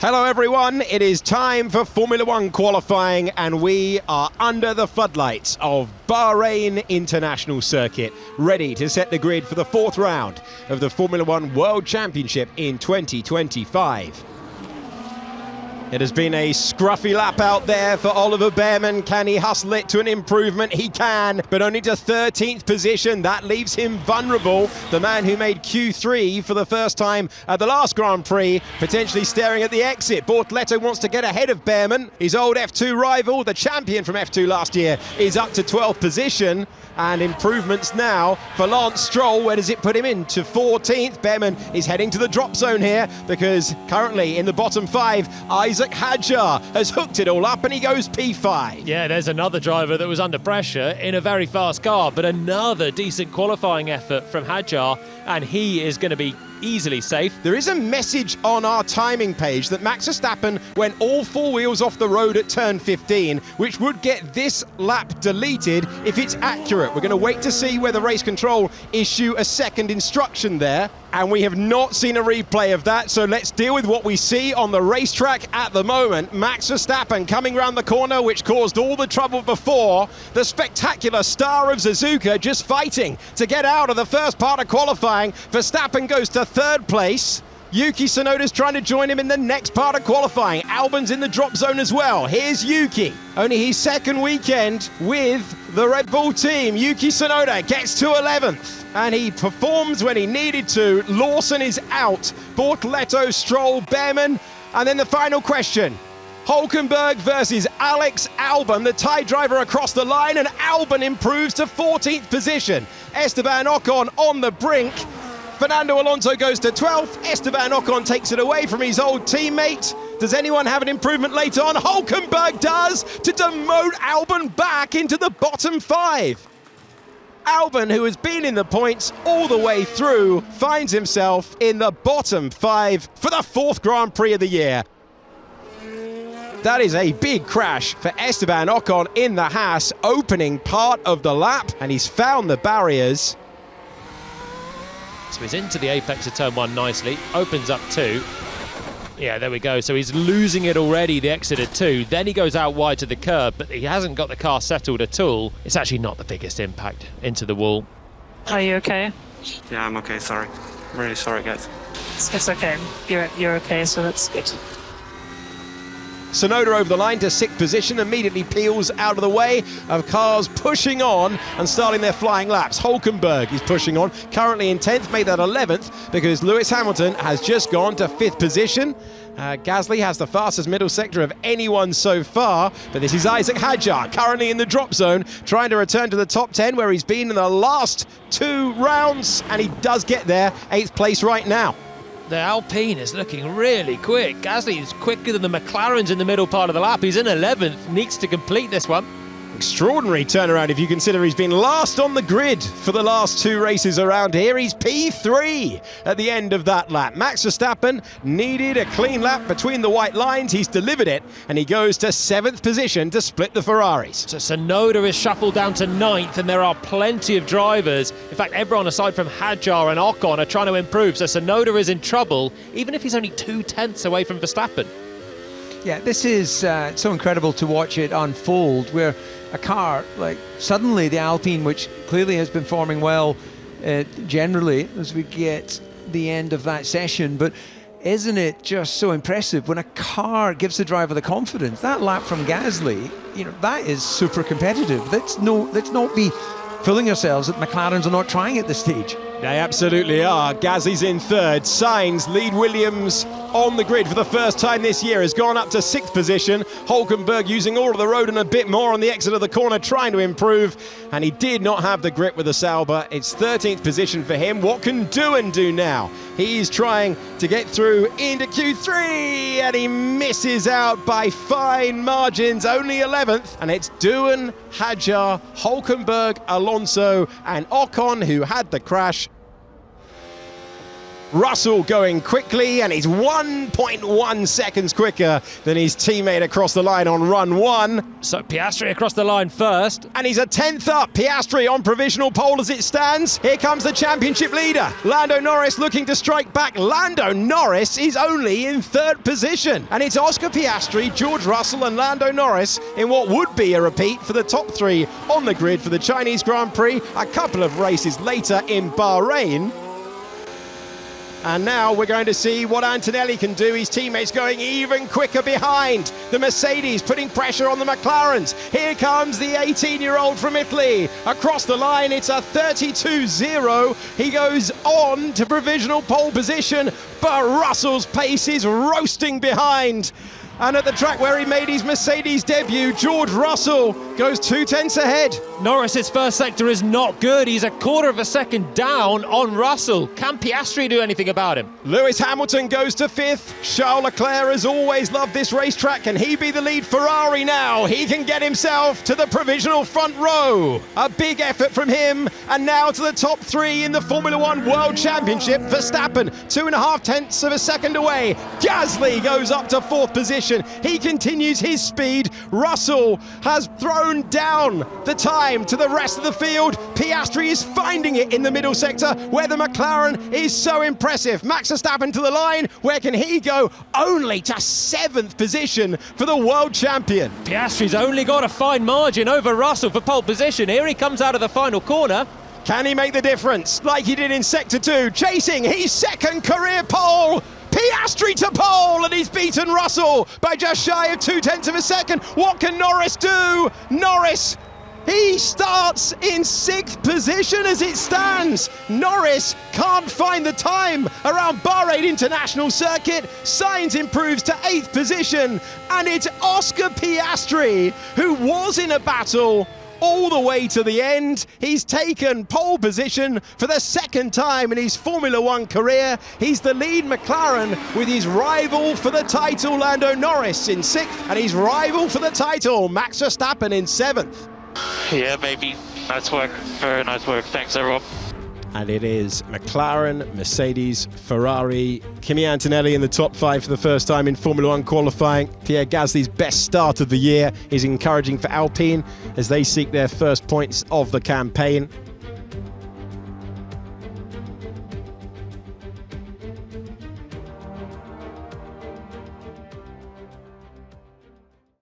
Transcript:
Hello everyone, it is time for Formula One qualifying and we are under the floodlights of Bahrain International Circuit, ready to set the grid for the fourth round of the Formula One World Championship in 2025. It has been a scruffy lap out there for Oliver Bearman. Can he hustle it to an improvement? He can, but only to 13th position. That leaves him vulnerable. The man who made Q3 for the first time at the last Grand Prix, potentially staring at the exit. Bortoleto wants to get ahead of Bearman. His old F2 rival, the champion from F2 last year, is up to 12th position. And improvements now for Lance Stroll. Where does it put him in? To 14th. Bearman is heading to the drop zone here because currently in the bottom five, Isaac Hadjar has hooked it all up and he goes P5. Yeah, there's another driver that was under pressure in a very fast car, but another decent qualifying effort from Hadjar, and he is going to be easily safe. There is a message on our timing page that Max Verstappen went all four wheels off the road at turn 15, which would get this lap deleted if it's accurate. We're going to wait to see whether race control issue a second instruction there, and we have not seen a replay of that, so let's deal with what we see on the racetrack at the moment. Max Verstappen coming round the corner, which caused all the trouble before. The spectacular star of Suzuka just fighting to get out of the first part of qualifying. Verstappen goes to third place. Yuki Tsunoda's trying to join him in the next part of qualifying. Albon's in the drop zone as well. Here's Yuki. Only his second weekend with the Red Bull team. Yuki Tsunoda gets to 11th. And he performs when he needed to. Lawson is out. Bortoleto, Stroll, Bearman. And then the final question. Hulkenberg versus Alex Albon, the tie driver across the line. And Albon improves to 14th position. Esteban Ocon on the brink. Fernando Alonso goes to 12th. Esteban Ocon takes it away from his old teammate. Does anyone have an improvement later on? Hulkenberg does, to demote Albon back into the bottom five. Albon, who has been in the points all the way through, finds himself in the bottom five for the fourth Grand Prix of the year. That is a big crash for Esteban Ocon in the Haas, opening part of the lap, and he's found the barriers. So he's into the apex of turn one nicely, opens up two. Yeah, there we go. So he's losing it already, the exit at two. Then he goes out wide to the curb, but he hasn't got the car settled at all. It's actually not the biggest impact into the wall. Are you okay? Yeah, I'm okay, sorry. I'm really sorry, guys. It's okay. You're okay, so that's good. Tsunoda over the line to 6th position, immediately peels out of the way of cars pushing on and starting their flying laps. Hulkenberg is pushing on, currently in 10th, made that 11th because Lewis Hamilton has just gone to 5th position. Gasly has the fastest middle sector of anyone so far, but this is Isaac Hadjar, currently in the drop zone, trying to return to the top 10 where he's been in the last two rounds, and he does get there, 8th place right now. The Alpine is looking really quick. Gasly is quicker than the McLarens in the middle part of the lap. He's in 11th, needs to complete this one. Extraordinary turnaround if you consider he's been last on the grid for the last two races around here. He's P3 at the end of that lap. Max Verstappen needed a clean lap between the white lines. He's delivered it, and he goes to 7th position to split the Ferraris. So Tsunoda is shuffled down to 9th, and there are plenty of drivers. In fact, everyone aside from Hadjar and Ocon are trying to improve. So Tsunoda is in trouble, even if he's only 2/10 away from Verstappen. Yeah, this is so incredible to watch it unfold, where a car, like suddenly the Alpine, which clearly has been performing well generally as we get the end of that session, but isn't it just so impressive when a car gives the driver the confidence? That lap from Gasly, that is super competitive. Let's not be fooling ourselves that McLarens are not trying at this stage. They absolutely are. Gasly's in third. Sainz, lead Williams on the grid for the first time this year, has gone up to 6th position. Hulkenberg using all of the road and a bit more on the exit of the corner, trying to improve, and he did not have the grip with the Sauber. It's 13th position for him. What can Doohan do now? He's trying to get through into Q3, and he misses out by fine margins, only 11th, and it's Doohan, Hadjar, Hulkenberg, Alonso, and Ocon who had the crash. Russell going quickly, and he's 1.1 seconds quicker than his teammate across the line on run 1. So Piastri across the line first. And he's a 10th up. Piastri on provisional pole as it stands. Here comes the championship leader. Lando Norris looking to strike back. Lando Norris is only in 3rd position. And it's Oscar Piastri, George Russell and Lando Norris in what would be a repeat for the top 3 on the grid for the Chinese Grand Prix a couple of races later in Bahrain. And now we're going to see what Antonelli can do. His teammates going even quicker behind. The Mercedes putting pressure on the McLarens. Here comes the 18-year-old from Italy. Across the line, it's a 32.0. He goes on to provisional pole position, but Russell's pace is roasting behind. And at the track where he made his Mercedes debut, George Russell goes 2/10 ahead. Norris's first sector is not good. He's a quarter of a second down on Russell. Can Piastri do anything about him? Lewis Hamilton goes to 5th. Charles Leclerc has always loved this racetrack. Can he be the lead Ferrari now? He can get himself to the provisional front row. A big effort from him. And now to the top 3 in the Formula One World Championship. Verstappen, 2.5 tenths of a second away. Gasly goes up to 4th position. He continues his speed. Russell has thrown down the time to the rest of the field. Piastri is finding it in the middle sector where the McLaren is so impressive. Max Verstappen to the line. Where can he go? Only to 7th position for the world champion. Piastri's only got a fine margin over Russell for pole position. Here he comes out of the final corner. Can he make the difference like he did in Sector 2? Chasing his 2nd career pole. Piastri to pole, and he's beaten Russell by just shy of 2/10 of a second. What can Norris do? Norris, he starts in 6th position as it stands. Norris can't find the time around Bahrain International Circuit. Sainz improves to 8th position, and it's Oscar Piastri who was in a battle all the way to the end. He's taken pole position for the 2nd time in his Formula One career. He's the lead McLaren with his rival for the title, Lando Norris, in 6th, and his rival for the title, Max Verstappen, in 7th. Yeah, maybe. Nice work. Very nice work. Thanks, everyone. And it is McLaren, Mercedes, Ferrari, Kimi Antonelli in the top 5 for the first time in Formula One qualifying. Pierre Gasly's best start of the year is encouraging for Alpine as they seek their first points of the campaign.